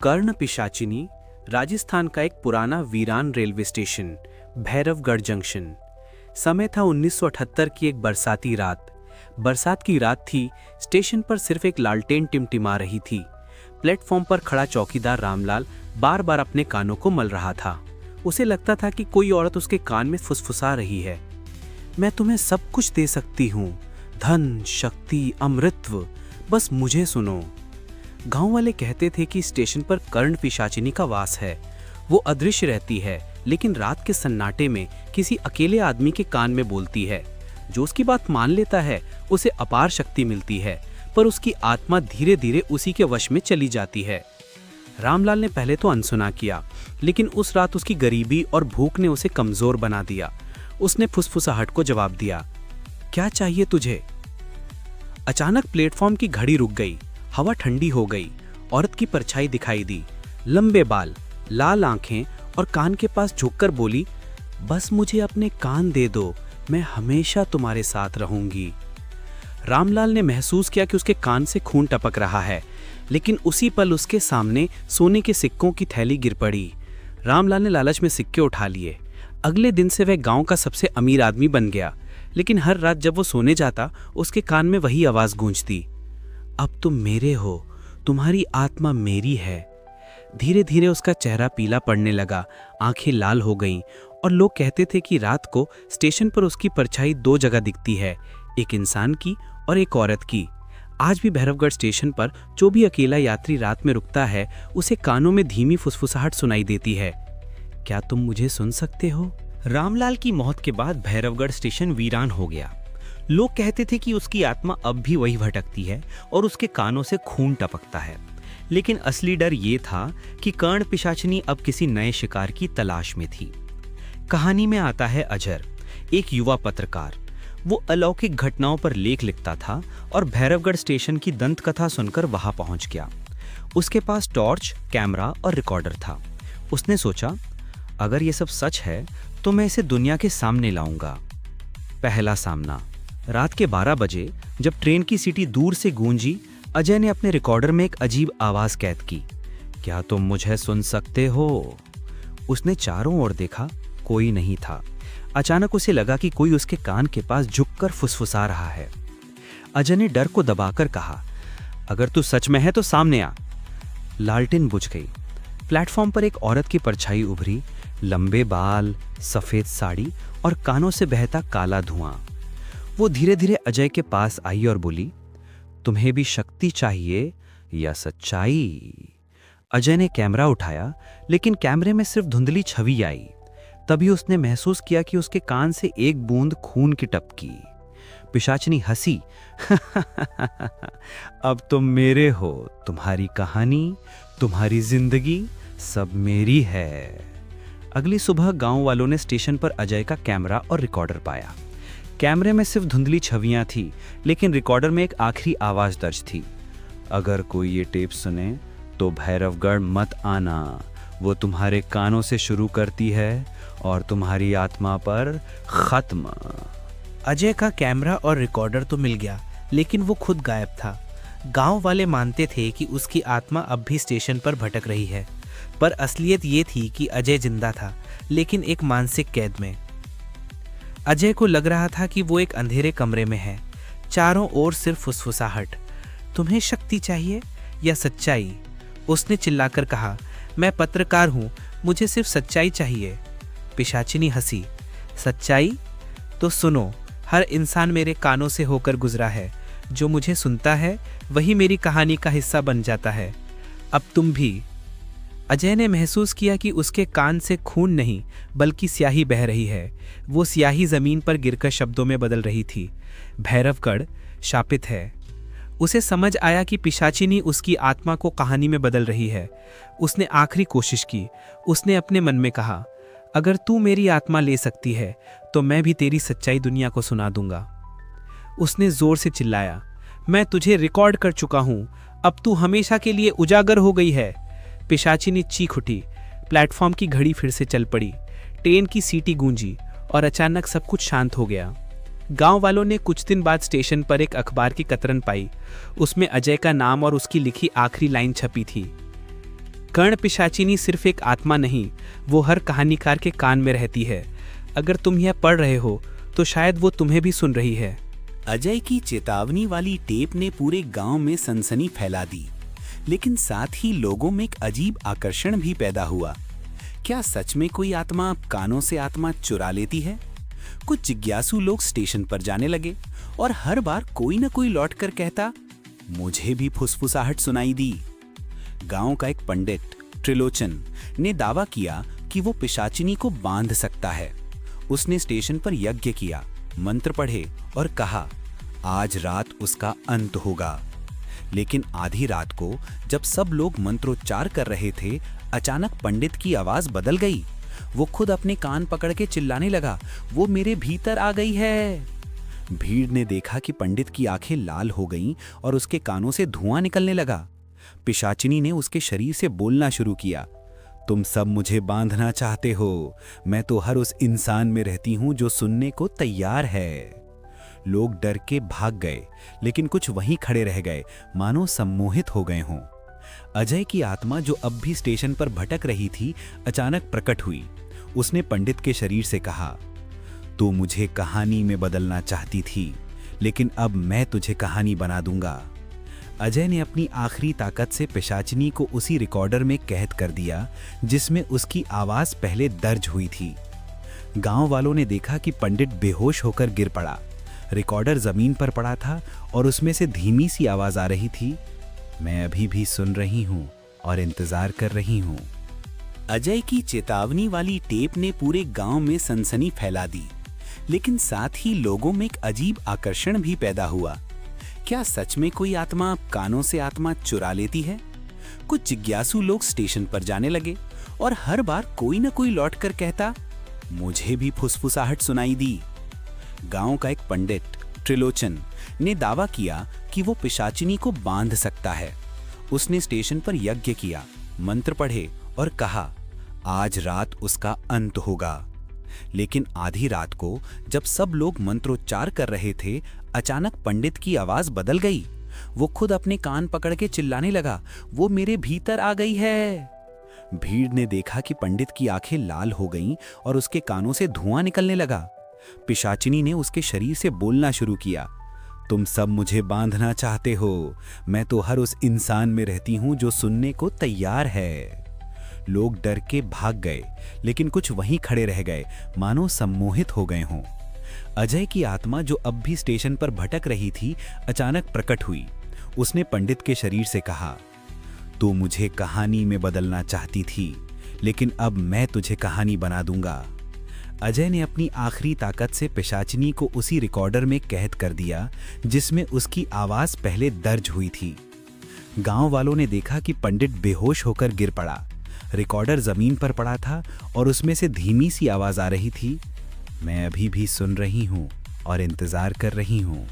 कर्ण पिशाचिनी राजस्थान का एक पुराना वीरान रेलवे स्टेशन, भैरवगढ़ जंक्शन। समय था 1978 की एक बरसाती रात। बरसात की रात थी। स्टेशन पर सिर्फ एक लालटेन टिमटिमा रही थी। प्लेटफॉर्म पर खड़ा चौकीदार रामलाल बार बार अपने कानों को मल रहा था। उसे लगता था कि कोई औरत उसके कान में फुसफुसा रही है, मैं तुम्हें सब कुछ दे सकती हूँ, धन, शक्ति, अमृतत्व, बस मुझे सुनो। गांव वाले कहते थे कि स्टेशन पर कर्ण पिशाचिनी का वास है। वो अदृश्य रहती है, लेकिन रात के सन्नाटे में किसी अकेले आदमी के कान में बोलती है। जो उसकी बात मान लेता है उसे अपार शक्ति मिलती है, पर उसकी आत्मा धीरे धीरे उसी के वश में चली जाती है। रामलाल ने पहले तो अनसुना किया, लेकिन उस रात उसकी गरीबी और भूख ने उसे कमजोर बना दिया। उसने फुसफुसाहट को जवाब दिया, क्या चाहिए तुझे? अचानक प्लेटफॉर्म की घड़ी रुक गई। हवा ठंडी हो गई। औरत की परछाई दिखाई दी, लंबे बाल, लाल आंखें और कान के पास झुककर बोली, बस मुझे अपने कान दे दो, मैं हमेशा तुम्हारे साथ रहूंगी। रामलाल ने महसूस किया कि उसके कान से खून टपक रहा है, लेकिन उसी पल उसके सामने सोने के सिक्कों की थैली गिर पड़ी। रामलाल ने लालच में सिक्के उठा लिए। अगले दिन से वह गांव का सबसे अमीर आदमी बन गया, लेकिन हर रात जब वो सोने जाता उसके कान में वही आवाज गूंजती, अब तुम मेरे हो, तुम्हारी आत्मा मेरी है। धीरे धीरे उसका चेहरा पीला पड़ने लगा, आंखें लाल हो गईं और लोग कहते थे कि रात को स्टेशन पर उसकी परछाई दो जगह दिखती है, एक इंसान की और एक औरत की। आज भी भैरवगढ़ स्टेशन पर जो भी अकेला यात्री रात में रुकता है उसे कानों में धीमी फुसफुसाहट सुनाई देती है, क्या तुम मुझे सुन सकते हो? रामलाल की मौत के बाद भैरवगढ़ स्टेशन वीरान हो गया। लोग कहते थे कि उसकी आत्मा अब भी वही भटकती है और उसके कानों से खून टपकता है। लेकिन असली डर ये था कि कर्ण पिशाचिनी अब किसी नए शिकार की तलाश में थी। कहानी में आता है अजर, एक युवा पत्रकार। वो अलौकिक घटनाओं पर लेख लिखता था और भैरवगढ़ स्टेशन की दंत कथा सुनकर वहां पहुंच गया। उसके पास टॉर्च, कैमरा और रिकॉर्डर था। उसने सोचा, अगर ये सब सच है तो मैं इसे दुनिया के सामने लाऊंगा। पहला सामना। रात के 12 बजे जब ट्रेन की सीटी दूर से गूंजी, अजय ने अपने रिकॉर्डर में एक अजीब आवाज कैद की, क्या तुम मुझे सुन सकते हो? उसने चारों ओर देखा, कोई नहीं था। अचानक उसे लगा कि कोई उसके कान के पास झुककर फुसफुसा रहा है। अजय ने डर को दबाकर कहा, अगर तू सच में है तो सामने आ। लालटेन बुझ गई। प्लेटफॉर्म पर एक औरत की परछाई उभरी, लंबे बाल, सफेद साड़ी और कानों से बहता काला धुआं। वो धीरे धीरे अजय के पास आई और बोली, तुम्हें भी शक्ति चाहिए या सच्चाई? अजय ने कैमरा उठाया, लेकिन कैमरे में सिर्फ धुंधली छवि आई। तभी उसने महसूस किया कि उसके कान से एक बूंद खून की टपकी। पिशाचिनी हंसी, अब तुम मेरे हो, तुम्हारी कहानी, तुम्हारी जिंदगी सब मेरी है। अगली सुबह गांव वालों ने स्टेशन पर अजय का कैमरा और रिकॉर्डर पाया। कैमरे में सिर्फ धुंधली छवियां थी, लेकिन रिकॉर्डर में एक आखिरी आवाज दर्ज थी, अगर कोई ये टेप सुने तो भैरवगढ़ मत आना, वो तुम्हारे कानों से शुरू करती है और तुम्हारी आत्मा पर खत्म। अजय का कैमरा और रिकॉर्डर तो मिल गया, लेकिन वो खुद गायब था। गांव वाले मानते थे कि उसकी आत्मा अब भी स्टेशन पर भटक रही है, पर असलियत ये थी कि अजय जिंदा था, लेकिन एक मानसिक कैद में। अजय को लग रहा था कि वो एक अंधेरे कमरे में है, चारों ओर सिर्फ फुसफुसाहट। तुम्हें शक्ति चाहिए या सच्चाई? उसने चिल्लाकर कहा, मैं पत्रकार हूँ, मुझे सिर्फ सच्चाई चाहिए। पिशाचिनी हंसी, सच्चाई? तो सुनो, हर इंसान मेरे कानों से होकर गुजरा है, जो मुझे सुनता है वही मेरी कहानी का हिस्सा बन जाता है। अब तुम भी। अजय ने महसूस किया कि उसके कान से खून नहीं बल्कि स्याही बह रही है। वो स्याही जमीन पर गिरकर शब्दों में बदल रही थी, भैरवगढ़ शापित है। उसे समझ आया कि पिशाचिनी उसकी आत्मा को कहानी में बदल रही है। उसने आखिरी कोशिश की। उसने अपने मन में कहा, अगर तू मेरी आत्मा ले सकती है तो मैं भी तेरी सच्चाई दुनिया को सुना दूंगा। उसने जोर से चिल्लाया, मैं तुझे रिकॉर्ड कर चुका हूं, अब तू हमेशा के लिए उजागर हो गई है। पिशाचिनी चीख उठी। प्लेटफॉर्म की घड़ी फिर से चल पड़ी। ट्रेन की सीटी गूंजी और अचानक सब कुछ शांत हो गया। गांव वालों ने कुछ दिन बाद स्टेशन पर एक अखबार की कतरन पाई। उसमें अजय का नाम और उसकी लिखी आखिरी लाइन छपी थी, कर्ण पिशाचिनी सिर्फ एक आत्मा नहीं, वो हर कहानीकार के कान में रहती है। अगर तुम यह पढ़ रहे हो तो शायद वो तुम्हें भी सुन रही है। अजय की चेतावनी वाली टेप ने पूरे गांव में सनसनी फैला दी, लेकिन साथ ही लोगों में एक अजीब आकर्षण भी पैदा हुआ। क्या सच में कोई आत्मा कानों से आत्मा चुरा लेती है? कुछ जिज्ञासु लोग स्टेशन पर जाने लगे और हर बार कोई न कोई लौटकर कहता, मुझे भी फुसफुसाहट सुनाई दी। गांव का एक पंडित त्रिलोचन ने दावा किया कि वो पिशाचिनी को बांध सकता है। उसने स्टेशन पर यज्ञ किया, मंत्र पढ़े और कहा, आज रात उसका अंत होगा। लेकिन आधी रात को जब सब लोग मंत्रोच्चार कर रहे थे, अचानक पंडित की आवाज बदल गई। वो खुद अपने कान पकड़ के चिल्लाने लगा, वो मेरे भीतर आ गई है। भीड़ ने देखा कि पंडित की आंखें लाल हो गईं और उसके कानों से धुआं निकलने लगा। पिशाचिनी ने उसके शरीर से बोलना शुरू किया, तुम सब मुझे बांधना चाहते हो, मैं तो हर उस इंसान में रहती हूं जो सुनने को तैयार है। लोग डर के भाग गए, लेकिन कुछ वहीं खड़े रह गए, मानो सम्मोहित हो गए हों। अजय की आत्मा, जो अब भी स्टेशन पर भटक रही थी, अचानक प्रकट हुई। उसने पंडित के शरीर से कहा, तू मुझे कहानी में बदलना चाहती थी, लेकिन अब मैं तुझे कहानी बना दूंगा। अजय ने अपनी आखिरी ताकत से पिशाचिनी को उसी रिकॉर्डर में कैद कर दिया जिसमें उसकी आवाज पहले दर्ज हुई थी। गांव वालों ने देखा कि पंडित बेहोश होकर गिर पड़ा। रिकॉर्डर जमीन पर पड़ा था और उसमें से धीमी सी आवाज आ रही थी, मैं अभी भी सुन रही हूं और इंतजार कर रही हूं। अजय की चेतावनी वाली टेप ने पूरे गांव में सनसनी फैला दी, लेकिन साथ ही लोगों में एक अजीब आकर्षण भी पैदा हुआ। क्या सच में कोई आत्मा कानों से आत्मा चुरा लेती है? कुछ जिज्ञासु लोग स्टेशन पर जाने लगे और हर बार कोई न कोई लौटकर कहता, मुझे भी फुसफुसाहट सुनाई दी। गांव का एक पंडित त्रिलोचन ने दावा किया कि वो पिशाचिनी को बांध सकता है। उसने स्टेशन पर यज्ञ किया, मंत्र पढ़े और कहा, आज रात उसका अंत होगा। लेकिन आधी रात को जब सब लोग मंत्रोच्चार कर रहे थे, अचानक पंडित की आवाज बदल गई। वो खुद अपने कान पकड़ के चिल्लाने लगा, वो मेरे भीतर आ गई है। भीड़ ने देखा कि पंडित की आंखें लाल हो गईं और उसके कानों से धुआं निकलने लगा। पिशाचिनी ने उसके शरीर से बोलना शुरू किया, तुम सब मुझे बांधना चाहते हो, मैं तो हर उस इंसान में रहती हूं जो सुनने को तैयार है। लोग डर के भाग गए, लेकिन कुछ वहीं खड़े रह गए, मानो सम्मोहित हो गए हों। अजय की आत्मा, जो अब भी स्टेशन पर भटक रही थी, अचानक प्रकट हुई। उसने पंडित के शरीर से कहा, तू मुझे कहानी में बदलना चाहती थी, लेकिन अब मैं तुझे कहानी बना दूंगा। अजय ने अपनी आखिरी ताकत से पिशाचिनी को उसी रिकॉर्डर में कैद कर दिया जिसमें उसकी आवाज पहले दर्ज हुई थी। गांव वालों ने देखा कि पंडित बेहोश होकर गिर पड़ा। रिकॉर्डर जमीन पर पड़ा था और उसमें से धीमी सी आवाज आ रही थी, मैं अभी भी सुन रही हूं और इंतजार कर रही हूं।